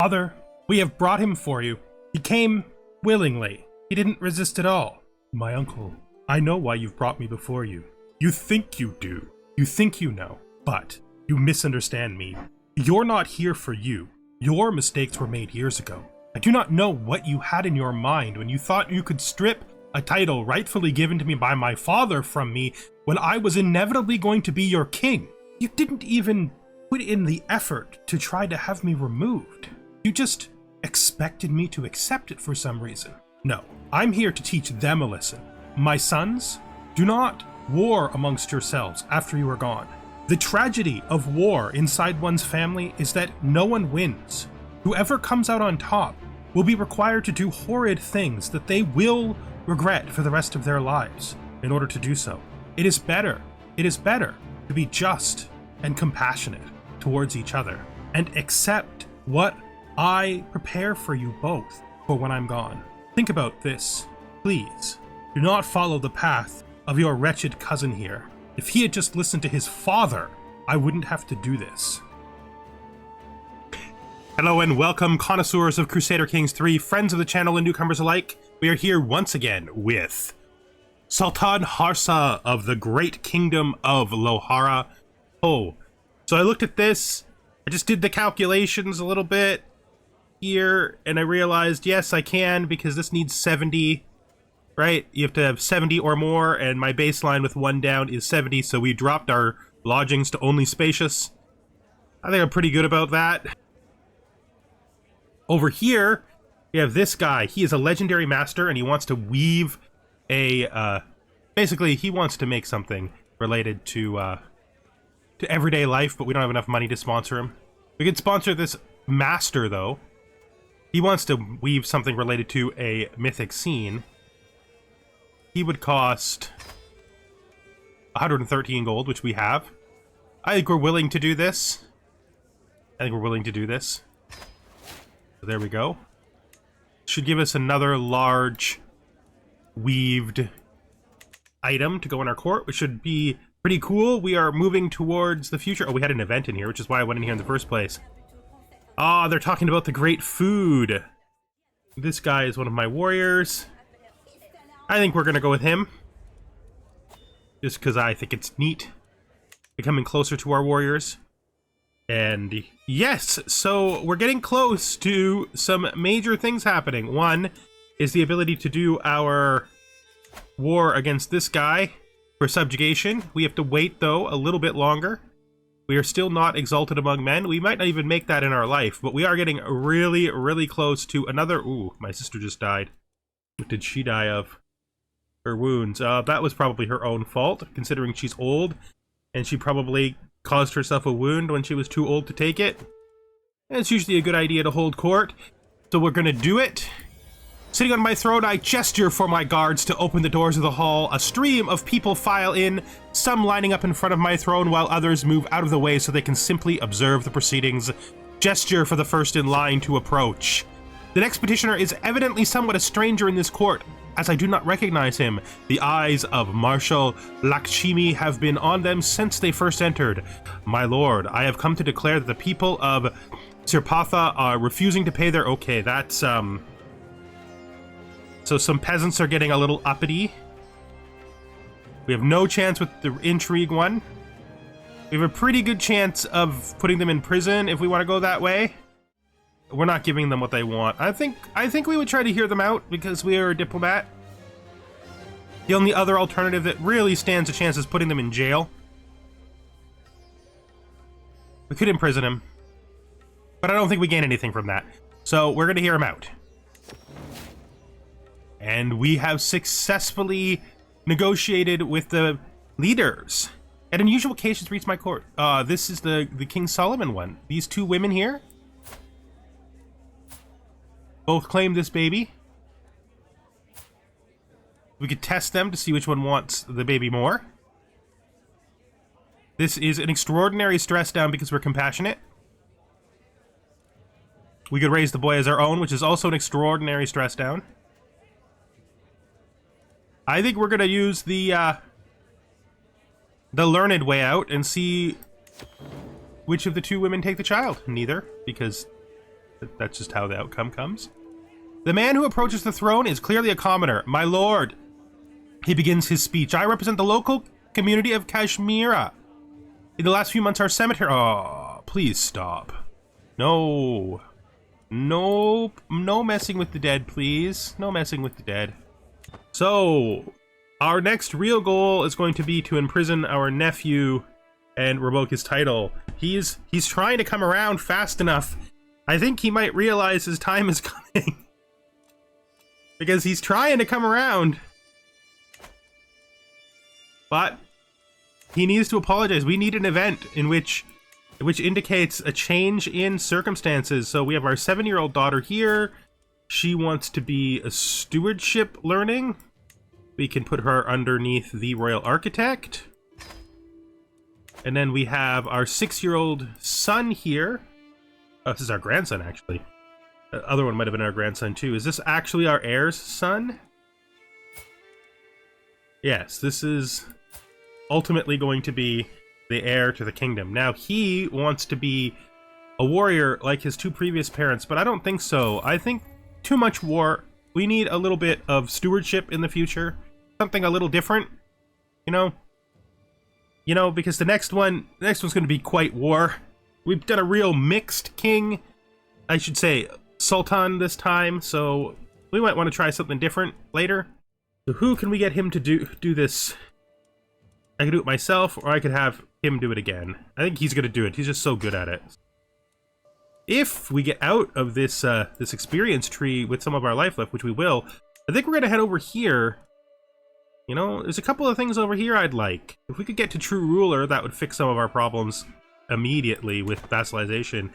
Father, we have brought him for you. He came willingly. He didn't resist at all. My uncle, I know why you've brought me before you. You think you do. You think you know. But you misunderstand me. You're not here for you. Your mistakes were made years ago. I do not know what you had in your mind when you thought you could strip a title rightfully given to me by my father from me when I was inevitably going to be your king. You didn't even put in the effort to try to have me removed. You just expected me to accept it for some reason. No, I'm here to teach them a lesson. My sons, do not war amongst yourselves after you are gone. The tragedy of war inside one's family is that no one wins. Whoever comes out on top will be required to do horrid things that they will regret for the rest of their lives in order to do so. It is better to be just and compassionate towards each other and accept what I prepare for you both for when I'm gone. Think about this. Please, do not follow the path of your wretched cousin here. If he had just listened to his father, I wouldn't have to do this. Hello and welcome, connoisseurs of Crusader Kings 3, friends of the channel and newcomers alike. We are here once again with Sultan Harsa of the Great Kingdom of Lohara. Oh, so I looked at this, I just did the calculations a little bit here, and I realized, yes, I can, because this needs 70, right? You have to have 70 or more, and my baseline with one down is 70, so we dropped our lodgings to only spacious. I think I'm pretty good about that. Over here, we have this guy. He is a legendary master, and he wants to weave a, basically, he wants to make something related to everyday life, but we don't have enough money to sponsor him. We could sponsor this master, though. He wants to weave something related to a mythic scene. He would cost 113 gold, which we have. I think we're willing to do this. So there we go. Should give us another large weaved item to go in our court, which should be pretty cool. We are moving towards the future. Oh, we had an event in here, which is why I went in here in the first place. Ah, they're talking about the great food. This guy is one of my warriors. I think we're gonna go with him. Just because I think it's neat. Becoming closer to our warriors. And yes, so we're getting close to some major things happening. One is the ability to do our war against this guy for subjugation. We have to wait, though, a little bit longer. We are still not exalted among men. We might not even make that in our life, but we are getting really, really close to another... Ooh, my sister just died. What did she die of? Her wounds. That was probably her own fault, considering she's old, and she probably caused herself a wound when she was too old to take it. And it's usually a good idea to hold court, so we're gonna do it. Sitting on my throne, I gesture for my guards to open the doors of the hall. A stream of people file in, some lining up in front of my throne while others move out of the way so they can simply observe the proceedings. Gesture for the first in line to approach. The next petitioner is evidently somewhat a stranger in this court, as I do not recognize him. The eyes of Marshal Lakshmi have been on them since they first entered. My lord, I have come to declare that the people of Sirpatha are refusing to pay their... Okay, that's, So some peasants are getting a little uppity. We have no chance with the intrigue one. We have a pretty good chance of putting them in prison if we want to go that way. We're not giving them what they want. I think we would try to hear them out because we are a diplomat. The only other alternative that really stands a chance is putting them in jail. We could imprison him, but I don't think we gain anything from that. So we're going to hear him out. And we have successfully negotiated with the leaders. An unusual case has reached my court. This is the King Solomon one. These two women here both claim this baby. We could test them to see which one wants the baby more. This is an extraordinary stress down because we're compassionate. We could raise the boy as our own, which is also an extraordinary stress down. I think we're gonna use the learned way out and see which of the two women take the child. Neither, because That's just how the outcome comes. The man who approaches the throne is clearly a commoner. My lord, he begins his speech. I represent the local community of Kashmir. In the last few months, our cemetery... Oh, please stop. No. No messing with the dead, please. No messing with the dead. So, our next real goal is going to be to imprison our nephew and revoke his title. He's trying to come around fast enough. I think he might realize his time is coming. Because he's trying to come around. But he needs to apologize. We need an event in which indicates a change in circumstances. So we have our 7-year-old daughter here. She wants to be a stewardship learning. We can put her underneath the royal architect. And then we have our 6-year-old son here. Oh, this is our grandson, actually. The other one might have been our grandson, too. Is this actually our heir's son? Yes, this is ultimately going to be the heir to the kingdom. Now, he wants to be a warrior like his 2 previous parents, but I don't think so. I think too much war. We need a little bit of stewardship in the future. Something a little different, you know? You know, because the next one's going to be quite war. We've done a real mixed king, I should say, sultan this time, so we might want to try something different later. So who can we get him to do this? I could do it myself, or I could have him do it again. I think he's going to do it. He's just so good at it. If we get out of this this experience tree with some of our life left, which we will, I think we're going to head over here. You know, there's a couple of things over here I'd like. If we could get to True Ruler, that would fix some of our problems immediately with vassalization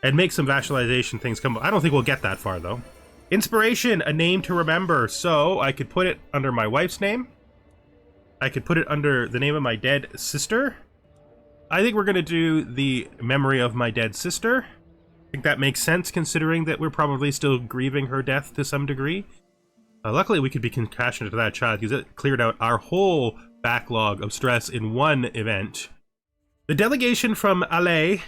and make some vassalization things come. I don't think we'll get that far, though. Inspiration, a name to remember. So I could put it under my wife's name. I could put it under the name of my dead sister. I think we're going to do the memory of my dead sister. I think that makes sense, considering that we're probably still grieving her death to some degree. Luckily, we could be compassionate to that child, because it cleared out our whole backlog of stress in one event. The delegation from Alais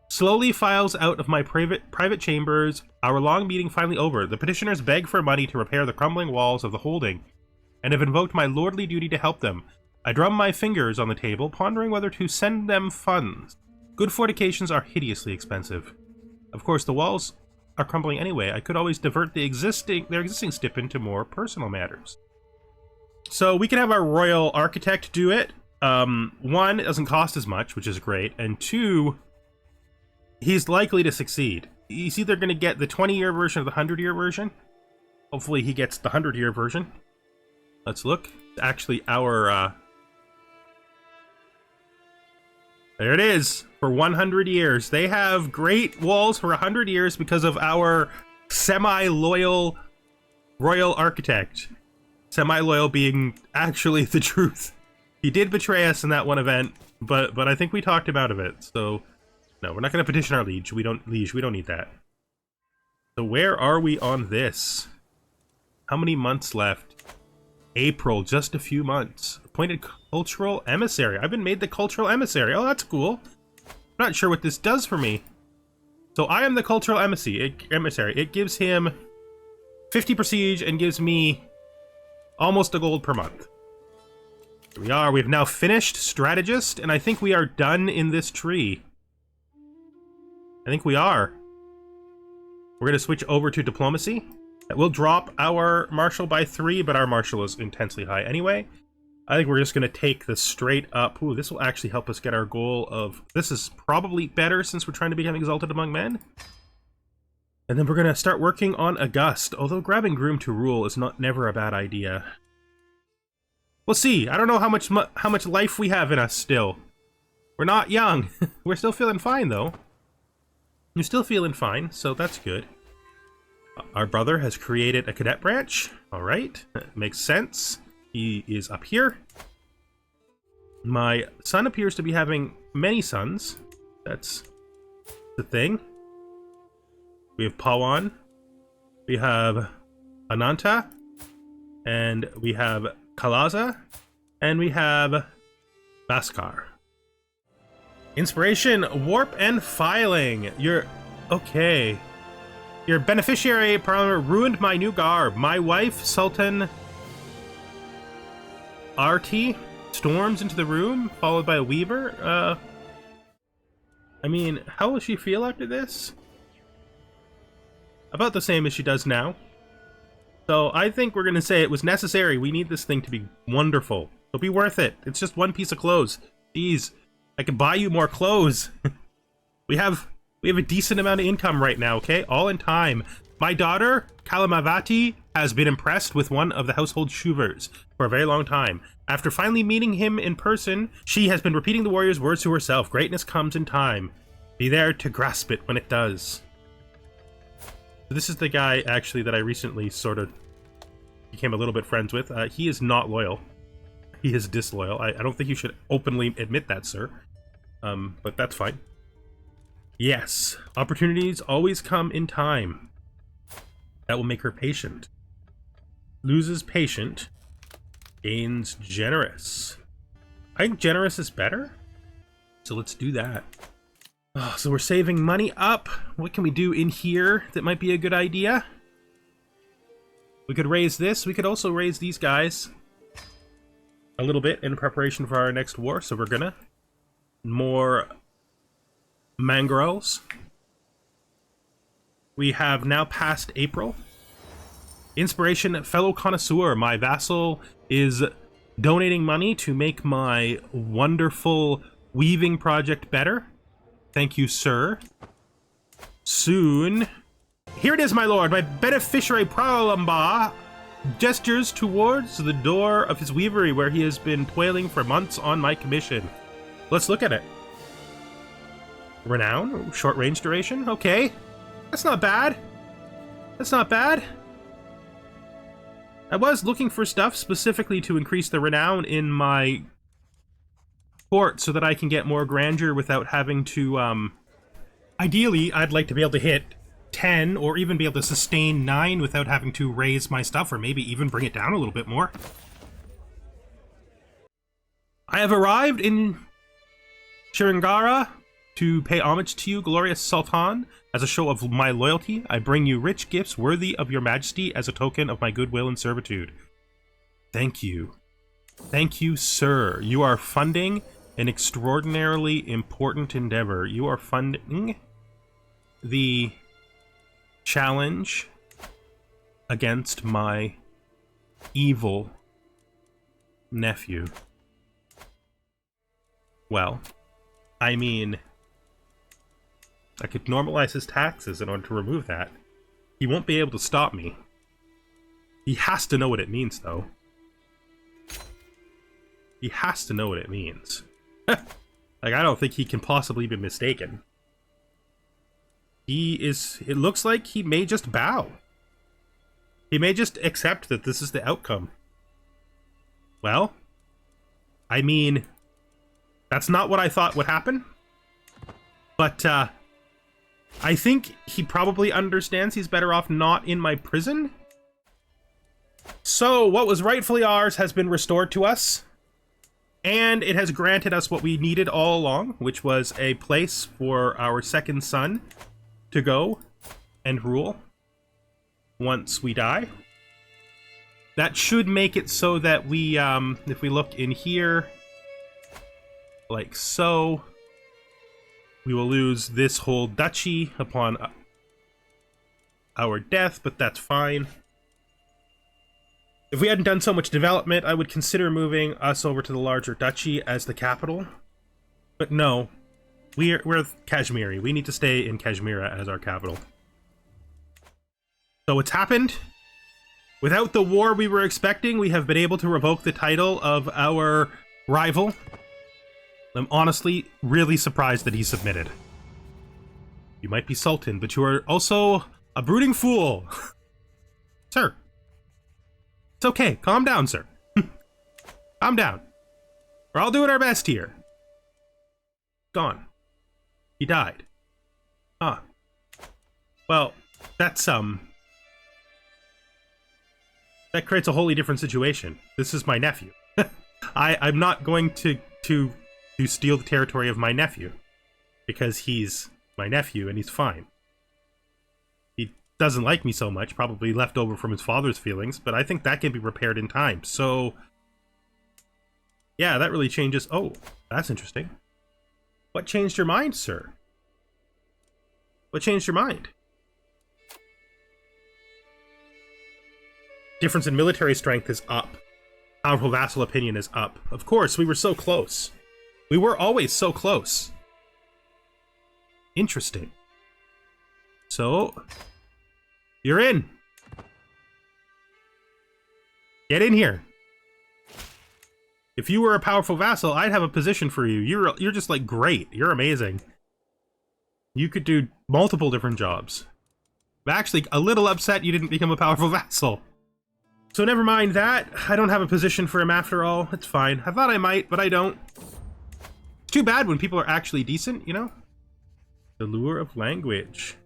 slowly files out of my private chambers. Our long meeting finally over. The petitioners beg for money to repair the crumbling walls of the holding, and have invoked my lordly duty to help them. I drum my fingers on the table, pondering whether to send them funds. Good fortifications are hideously expensive. Of course, the walls are crumbling anyway. I could always divert their existing stipend to more personal matters. So we can have our royal architect do it. 1, it doesn't cost as much, which is great, and 2, he's likely to succeed. He's either going to get the 20-year version or the 100-year version. Hopefully he gets the 100-year version. Let's look. It's actually our... There it is. For 100 years. They have great walls for 100 years because of our semi-loyal royal architect. Semi-loyal being actually the truth. He did betray us in that one event, but I think we talked him out of it. So, no, we're not going to petition our liege. We don't need that. So where are we on this? How many months left? April, just a few months. Appointed cultural emissary. I've been made the cultural emissary. Oh, that's cool. I'm not sure what this does for me. So I am the cultural emissary. It gives him 50 prestige and gives me almost a gold per month. Here we are. We've now finished strategist, and I think we are done in this tree. I think we are. We're going to switch over to diplomacy. We'll drop our martial by 3, but our martial is intensely high anyway. I think we're just going to take the straight up. Ooh, this will actually help us get our goal of... This is probably better since we're trying to become exalted among men. And then we're going to start working on August, although grabbing Groom to rule is never a bad idea. We'll see. I don't know how much life we have in us still. We're not young. We're still feeling fine, though. You're still feeling fine, so that's good. Our brother has created a cadet branch. All right, that makes sense. He is up here. My son appears to be having many sons. That's the thing. We have Pawan. We have Ananta. And we have Kalaza. And we have Baskar. Inspiration, warp and filing. You're... Okay. Your beneficiary parliament ruined my new garb. My wife, Sultan RT, storms into the room, followed by a weaver. I mean, how will she feel after this? About the same as she does now. So I think we're going to say it was necessary. We need this thing to be wonderful. It'll be worth it. It's just one piece of clothes. Jeez, I can buy you more clothes. we have a decent amount of income right now, okay? All in time. My daughter, Kalamavati, has been impressed with one of the household shuvers for a very long time. After finally meeting him in person, she has been repeating the warrior's words to herself. Greatness comes in time. Be there to grasp it when it does. This is the guy, actually, that I recently sort of became a little bit friends with. He is not loyal. He is disloyal. I don't think you should openly admit that, sir. But that's fine. Yes, opportunities always come in time. That will make her patient. Loses patient, gains generous. I think generous is better, so let's do that. Oh, so we're saving money up. What can we do in here that might be a good idea? We could raise this. We could also raise these guys a little bit in preparation for our next war. So we're gonna more mangrels. We have now passed April. Inspiration, fellow connoisseur. My vassal is donating money to make my wonderful weaving project better. Thank you, sir. Soon. Here it is, my lord. My beneficiary Pralamba gestures towards the door of his weavery where he has been toiling for months on my commission. Let's look at it. Renown, short range duration. Okay. That's not bad. That's not bad. I was looking for stuff specifically to increase the renown in my fort so that I can get more grandeur without having to, ideally, I'd like to be able to hit 10 or even be able to sustain 9 without having to raise my stuff or maybe even bring it down a little bit more. I have arrived in Shirangara to pay homage to you, glorious Sultan. As a show of my loyalty, I bring you rich gifts worthy of your majesty as a token of my goodwill and servitude. Thank you. Thank you, sir. You are funding an extraordinarily important endeavor. You are funding the challenge against my evil nephew. Well, I mean, I could normalize his taxes in order to remove that. He won't be able to stop me. He has to know what it means, though. He has to know what it means. Like, I don't think he can possibly be mistaken. He is... It looks like he may just bow. He may just accept that this is the outcome. Well, I mean, that's not what I thought would happen. But, I think he probably understands he's better off not in my prison. So, what was rightfully ours has been restored to us. And it has granted us what we needed all along, which was a place for our second son to go and rule once we die. That should make it so that we, if we look in here, like so, we will lose this whole duchy upon our death, but that's fine. If we hadn't done so much development, I would consider moving us over to the larger duchy as the capital. But no, we're Kashmiri. We need to stay in Kashmir as our capital. So it's happened. Without the war we were expecting, we have been able to revoke the title of our rival. I'm honestly really surprised that he submitted. You might be Sultan, but you are also a brooding fool. Sir. It's okay. Calm down, sir. Calm down. We're all doing our best here. Gone. He died. Huh. Well, that's, that creates a wholly different situation. This is my nephew. I'm not going to steal the territory of my nephew. Because he's my nephew and he's fine. He doesn't like me so much, probably left over from his father's feelings, but I think that can be repaired in time. So, yeah, that really changes. Oh, that's interesting. What changed your mind, sir? What changed your mind? Difference in military strength is up. Powerful vassal opinion is up. Of course, we were so close. We were always so close. Interesting. So, you're in. Get in here. If you were a powerful vassal, I'd have a position for you. You're just like great. You're amazing. You could do multiple different jobs. I'm actually a little upset you didn't become a powerful vassal. So never mind that. I don't have a position for him after all. It's fine. I thought I might, but I don't. It's too bad when people are actually decent, you know? The lure of language.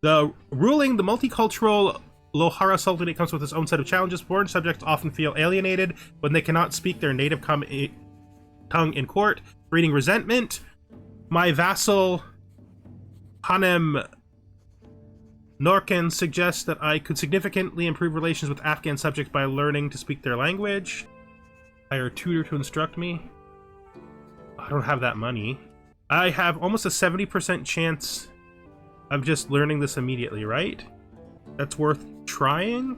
The multicultural Lohara Sultanate comes with its own set of challenges. Foreign subjects often feel alienated when they cannot speak their native tongue in court, breeding resentment. My vassal, Hanem Norkin, suggests that I could significantly improve relations with Afghan subjects by learning to speak their language. Hire a tutor to instruct me. I don't have that money. I have almost a 70% chance of just learning this immediately, right? That's worth trying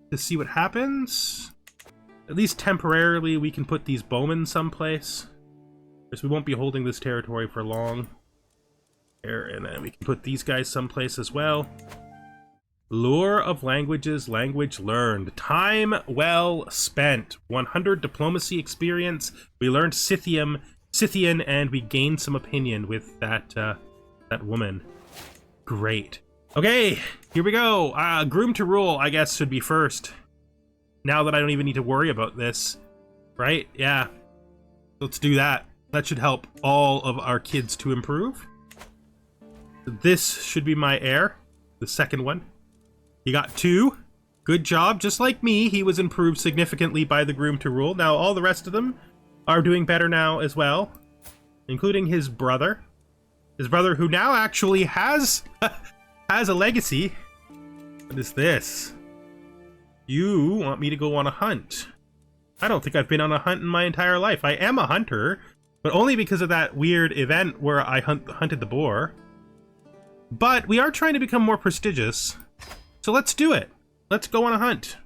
to see what happens. At least temporarily, we can put these bowmen someplace, because we won't be holding this territory for long. There, and then we can put these guys someplace as well. Lure of languages, language learned. Time well spent. 100 diplomacy experience. We learned Scythian, and we gained some opinion with that woman. Great. Okay, here we go. Groom to rule, I guess, should be first. Now that I don't even need to worry about this. Right? Yeah. Let's do that. That should help all of our kids to improve. This should be my heir. The second one. He got 2. Good job. Just like me, he was improved significantly by the groom to rule. Now all the rest of them are doing better now as well. Including his brother. His brother who now actually has... has a legacy. What is this? You want me to go on a hunt. I don't think I've been on a hunt in my entire life. I am a hunter, but only because of that weird event where I hunted the boar. But we are trying to become more prestigious, so let's do it. Let's go on a hunt.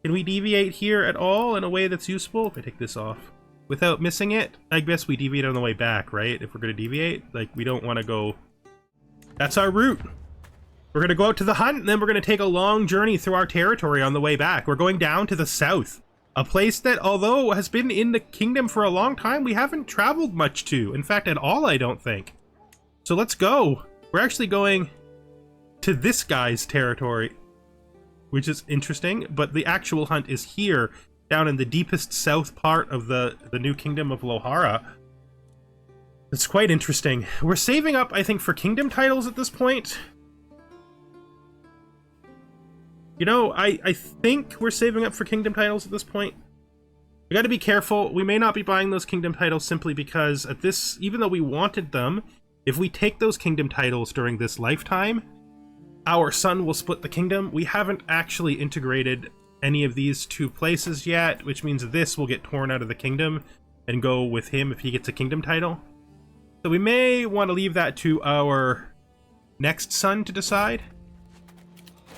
Can we deviate here at all in a way that's useful? If I take this off without missing it, I guess we deviate on the way back, right? If we're going to deviate, like, we don't want to go... That's our route. We're going to go out to the hunt, and then we're going to take a long journey through our territory on the way back. We're going down to the south. A place that, although has been in the kingdom for a long time, we haven't traveled much to. In fact, at all, I don't think. So let's go. We're actually going to this guy's territory, which is interesting, but the actual hunt is here, down in the deepest south part of the new kingdom of Lohara. It's quite interesting. We're saving up, I think, for kingdom titles at this point. You know, I think we're saving up for kingdom titles at this point. We gotta be careful. We may not be buying those kingdom titles simply because at this, even though we wanted them, if we take those kingdom titles during this lifetime, our son will split the kingdom. We haven't actually integrated any of these two places yet, which means this will get torn out of the kingdom and go with him if he gets a kingdom title. So we may want to leave that to our next son to decide.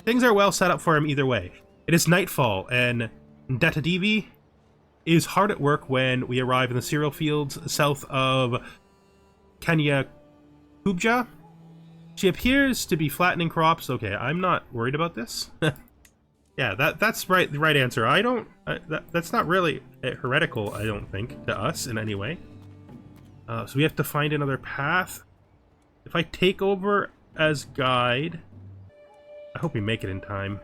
Things are well set up for him either way. It is nightfall, and Data is hard at work when we arrive in the cereal fields south of Kenya Kubja. She appears to be flattening crops. Okay, I'm not worried about this. Yeah, that's right. The right answer. I don't. That's not really heretical, I don't think, to us in any way. So we have to find another path. If I take over as guide, I hope we make it in time.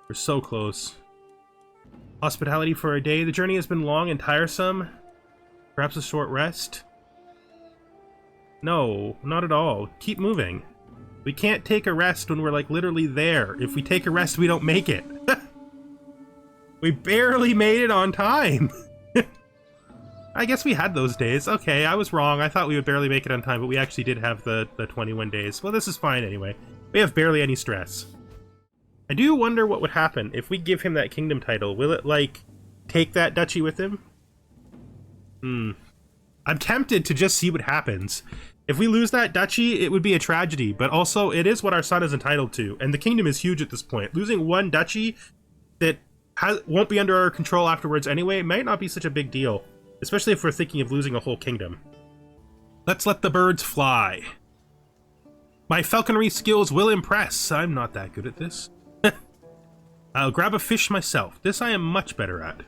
We're so close. Hospitality for a day. The journey has been long and tiresome. Perhaps a short rest. No, not at all. Keep moving. We can't take a rest when we're like literally there. If we take a rest, we don't make it. We barely made it on time. I guess we had those days. Okay, I was wrong. I thought we would barely make it on time, but we actually did have the 21 days. Well, this is fine anyway. We have barely any stress. I do wonder what would happen if we give him that kingdom title. Will it, like, take that duchy with him? I'm tempted to just see what happens. If we lose that duchy, it would be a tragedy, but also it is what our son is entitled to, and the kingdom is huge at this point. Losing one duchy that won't be under our control afterwards anyway might not be such a big deal, especially if we're thinking of losing a whole kingdom. Let's let the birds fly. My falconry skills will impress. I'm not that good at this. I'll grab a fish myself. This I am much better at.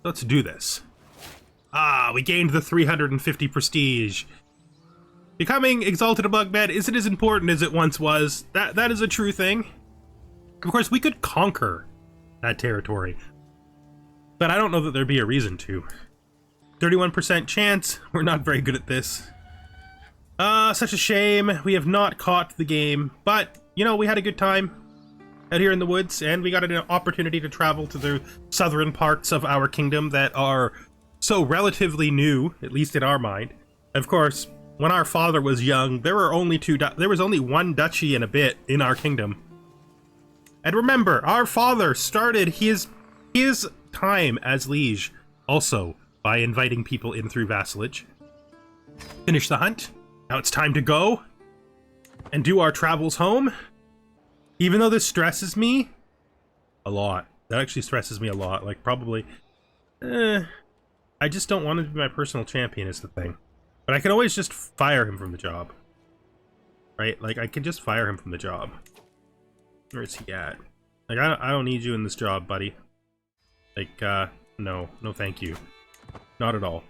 Let's do this. Ah, we gained the 350 prestige. Becoming exalted among men isn't as important as it once was. That is a true thing. Of course, we could conquer that territory, but I don't know that there'd be a reason to. 31% chance. We're not very good at this. Such a shame. We have not caught the game, but, you know, we had a good time out here in the woods, and we got an opportunity to travel to the southern parts of our kingdom that are so relatively new, at least in our mind. Of course, when our father was young, there was only one duchy and a bit in our kingdom. And remember, our father started his time as liege also by inviting people in through vassalage. Finish the hunt. Now it's time to go and do our travels home. Even though this stresses me a lot. That actually stresses me a lot. Like, probably... I just don't want to be my personal champion is the thing. But I can always just fire him from the job. Right? Like, I can just fire him from the job. Where is he at? Like, I don't need you in this job, buddy. Like, no. No thank you. Not at all.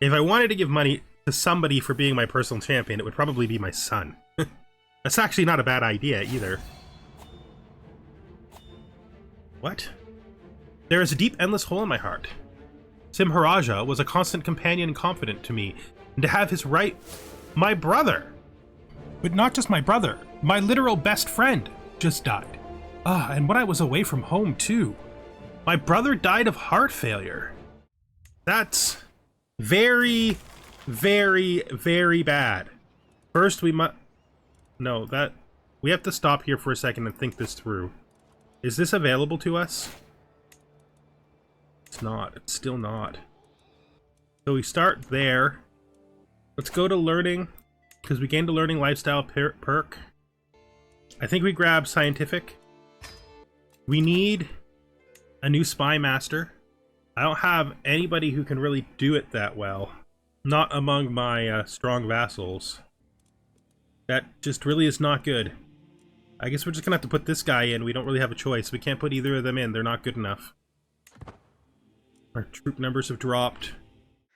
If I wanted to give money to somebody for being my personal champion, it would probably be my son. That's actually not a bad idea, either. What? There is a deep, endless hole in my heart. Simharaja was a constant companion and confidant to me, and to have his right... My brother! But not just my brother, my literal best friend just died. Ah, and when I was away from home, too. My brother died of heart failure. That's very, very, very bad. First, we must... No, we have to stop here for a second and think this through. Is this available to us? It's not. It's still not. So we start there. Let's go to learning, because we gained a learning lifestyle perk. I think we grab scientific. We need a new spy master. I don't have anybody who can really do it that well. Not among my strong vassals. That just really is not good. I guess we're just gonna have to put this guy in. We don't really have a choice. We can't put either of them in. They're not good enough. Our troop numbers have dropped.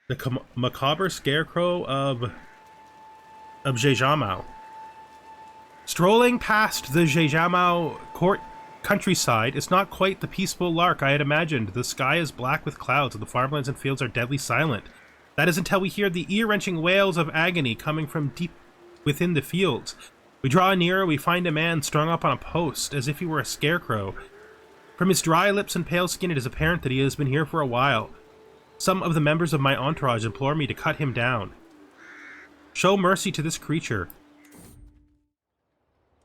The macabre scarecrow of Jejamau. Strolling past the Jejamau court countryside, it's not quite the peaceful lark I had imagined. The sky is black with clouds, and the farmlands and fields are deadly silent. That is until we hear the ear-wrenching wails of agony coming from deep within the fields. We draw nearer, we find a man strung up on a post, as if he were a scarecrow. From his dry lips and pale skin, it is apparent that he has been here for a while. Some of the members of my entourage implore me to cut him down. Show mercy to this creature.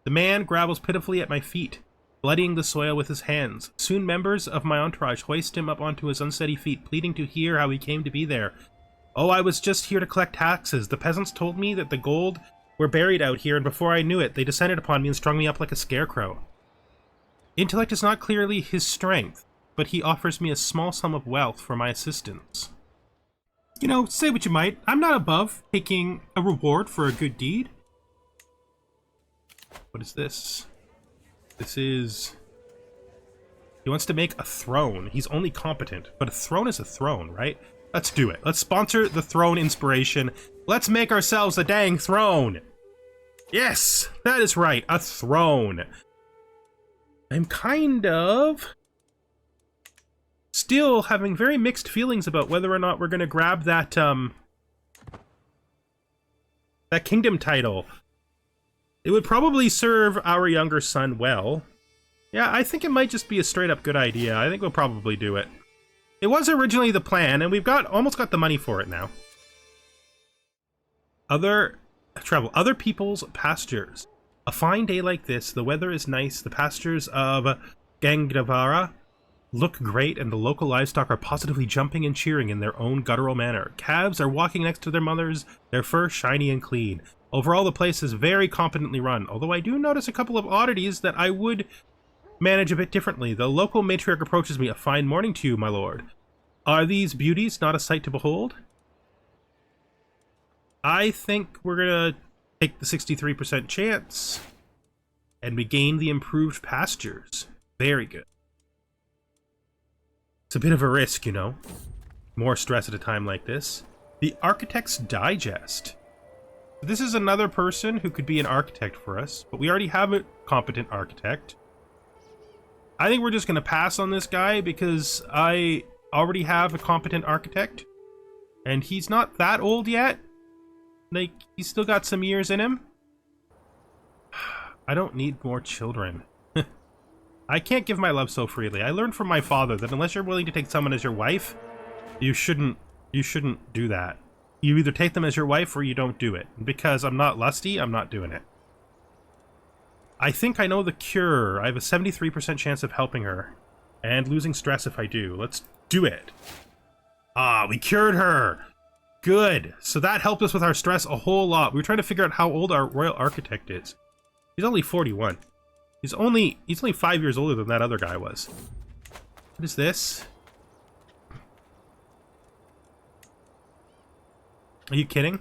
The man grovels pitifully at my feet, bloodying the soil with his hands. Soon members of my entourage hoist him up onto his unsteady feet, pleading to hear how he came to be there. Oh, I was just here to collect taxes. The peasants told me that the gold were buried out here, and before I knew it, they descended upon me and strung me up like a scarecrow. Intellect is not clearly his strength, but he offers me a small sum of wealth for my assistance. You know, say what you might, I'm not above taking a reward for a good deed. What is this? This is... He wants to make a throne. He's only competent, but a throne is a throne, right? Let's do it. Let's sponsor the throne inspiration. Let's make ourselves a dang throne. Yes, that is right, a throne. I'm kind of still having very mixed feelings about whether or not we're going to grab that that kingdom title. It would probably serve our younger son well. Yeah, I think it might just be a straight up good idea. I think we'll probably do it. It was originally the plan, and we've almost got the money for it now. Other Travel other people's pastures. A fine day like this, the weather is nice, the pastures of Gangravara look great, and the local livestock are positively jumping and cheering in their own guttural manner. Calves are walking next to their mothers, their fur shiny and clean. Overall, the place is very competently run, although I do notice a couple of oddities that I would manage a bit differently. The local matriarch approaches me. A fine morning to you, my lord. Are these beauties not a sight to behold? I think we're gonna take the 63% chance, and we gain the improved pastures. Very good. It's a bit of a risk, you know. More stress at a time like this. The Architect's Digest. This is another person who could be an architect for us, but we already have a competent architect. I think we're just going to pass on this guy because I already have a competent architect, and he's not that old yet. Like, he's still got some years in him. I don't need more children. I can't give my love so freely. I learned from my father that unless you're willing to take someone as your wife, you shouldn't do that. You either take them as your wife or you don't do it. Because I'm not lusty, I'm not doing it. I think I know the cure. I have a 73% chance of helping her. And losing stress if I do. Let's do it. Ah, we cured her! Good. So that helped us with our stress a whole lot. We were trying to figure out how old our royal architect is. He's only 41. He's only 5 years older than that other guy was. What is this? Are you kidding?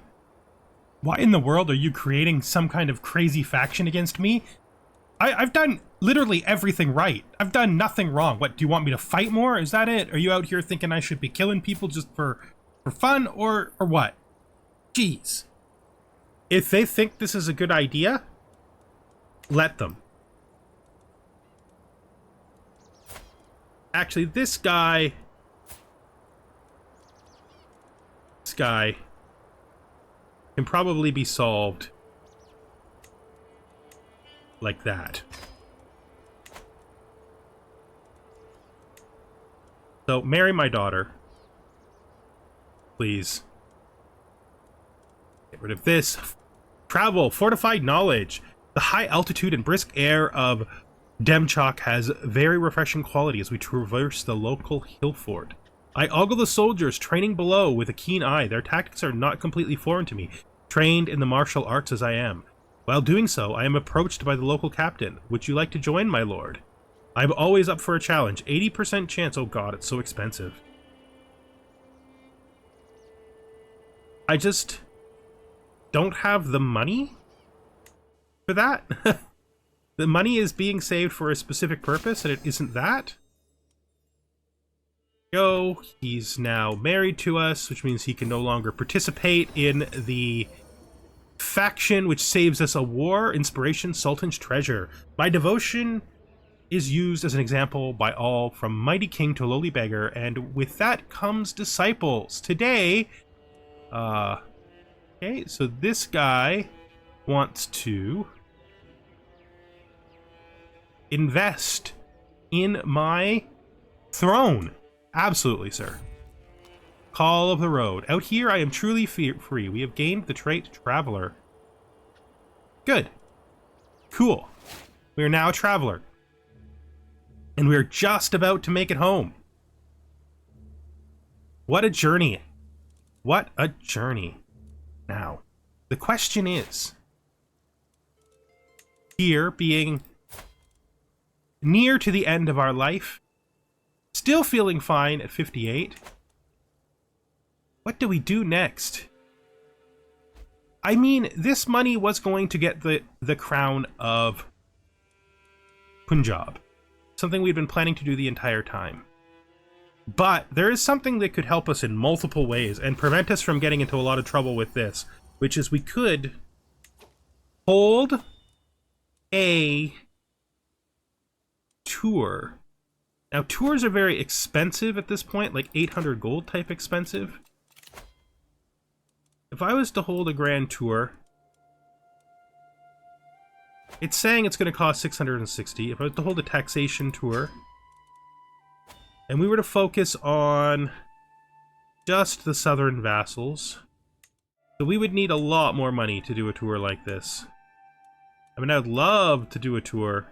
Why in the world are you creating some kind of crazy faction against me? I've done literally everything right. I've done nothing wrong. What, do you want me to fight more? Is that it? Are you out here thinking I should be killing people just for fun or what? Jeez. If they think this is a good idea, let them. Actually, this guy can probably be solved like that. So, marry my daughter. Please. Get rid of this. Travel, fortified knowledge. The high altitude and brisk air of Demchok has very refreshing quality as we traverse the local hill fort. I ogle the soldiers training below with a keen eye. Their tactics are not completely foreign to me, trained in the martial arts as I am. While doing so, I am approached by the local captain. Would you like to join, my lord? I'm always up for a challenge. 80% chance. Oh god, it's so expensive. I just don't have the money for that. The money is being saved for a specific purpose, and it isn't that. Go. He's now married to us, which means he can no longer participate in the faction, which saves us a war. Inspiration, Sultan's treasure. My devotion is used as an example by all, from mighty king to lowly beggar, and with that comes disciples. Today, okay, so this guy wants to invest in my throne. Absolutely, sir. Call of the road. Out here, I am truly free. We have gained the trait Traveler. Good. Cool. We are now a Traveler. And we're just about to make it home. What a journey. What a journey. Now, the question is, here being near to the end of our life, still feeling fine at 58, what do we do next? I mean, this money was going to get the crown of Punjab. Something we've been planning to do the entire time. But there is something that could help us in multiple ways and prevent us from getting into a lot of trouble with this, which is we could hold a tour. Now, tours are very expensive at this point, like 800 gold type expensive. If I was to hold a grand tour, it's saying it's going to cost 660. If I was to hold a taxation tour, and we were to focus on just the southern vassals, So we would need a lot more money to do a tour like this. I mean, I'd love to do a tour,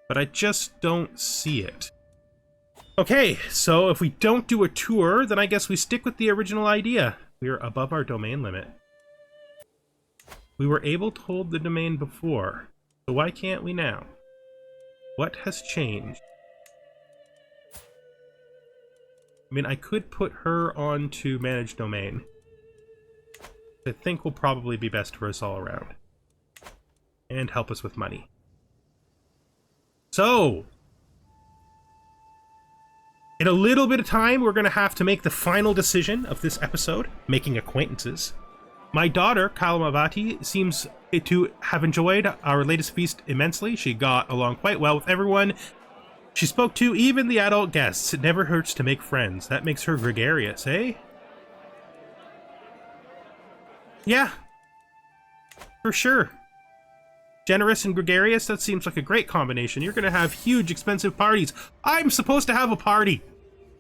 but I just don't see it. Okay, so if we don't do a tour, then I guess we stick with the original idea. We're above our domain limit. We were able to hold the domain before, so why can't we now? What has changed? I mean, I could put her on to manage domain. I think will probably be best for us all around. And help us with money. So, in a little bit of time, we're going to have to make the final decision of this episode, making acquaintances. My daughter, Kalamavati, seems to have enjoyed our latest feast immensely. She got along quite well with everyone she spoke to, even the adult guests. It never hurts to make friends. That makes her gregarious, eh? Yeah. For sure. Generous and gregarious, that seems like a great combination. You're going to have huge, expensive parties. I'm supposed to have a party.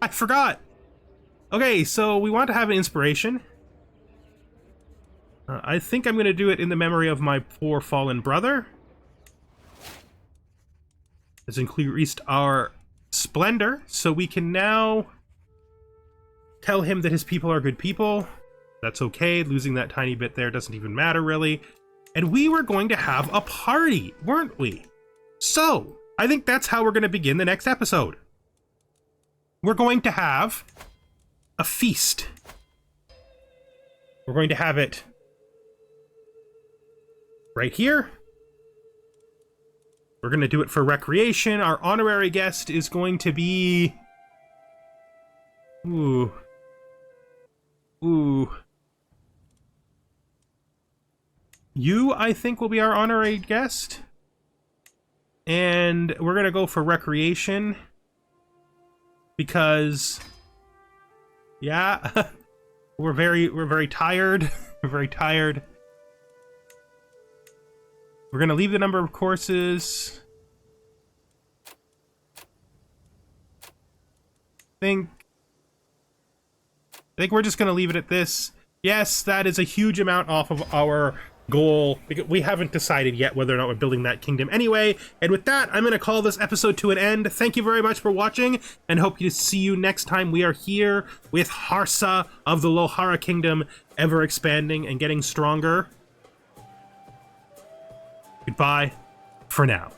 I forgot. Okay, so we want to have an inspiration. I think I'm going to do it in the memory of my poor fallen brother. Has increased our splendor, so we can now tell him that his people are good people. That's okay. Losing that tiny bit there doesn't even matter, really. And we were going to have a party, weren't we? So, I think that's how we're going to begin the next episode. We're going to have a feast. We're going to have it right here. We're going to do it for recreation. Our honorary guest is going to be... Ooh. You, I think, will be our honorary guest. And we're going to go for recreation. Because... Yeah. we're very tired. We're very tired. We're going to leave the number of courses. I think we're just going to leave it at this. Yes, that is a huge amount off of our goal. We haven't decided yet whether or not we're building that kingdom anyway. And with that, I'm going to call this episode to an end. Thank you very much for watching, and hope to see you next time. We are here with Harsa of the Lohara Kingdom, ever expanding and getting stronger. Goodbye for now.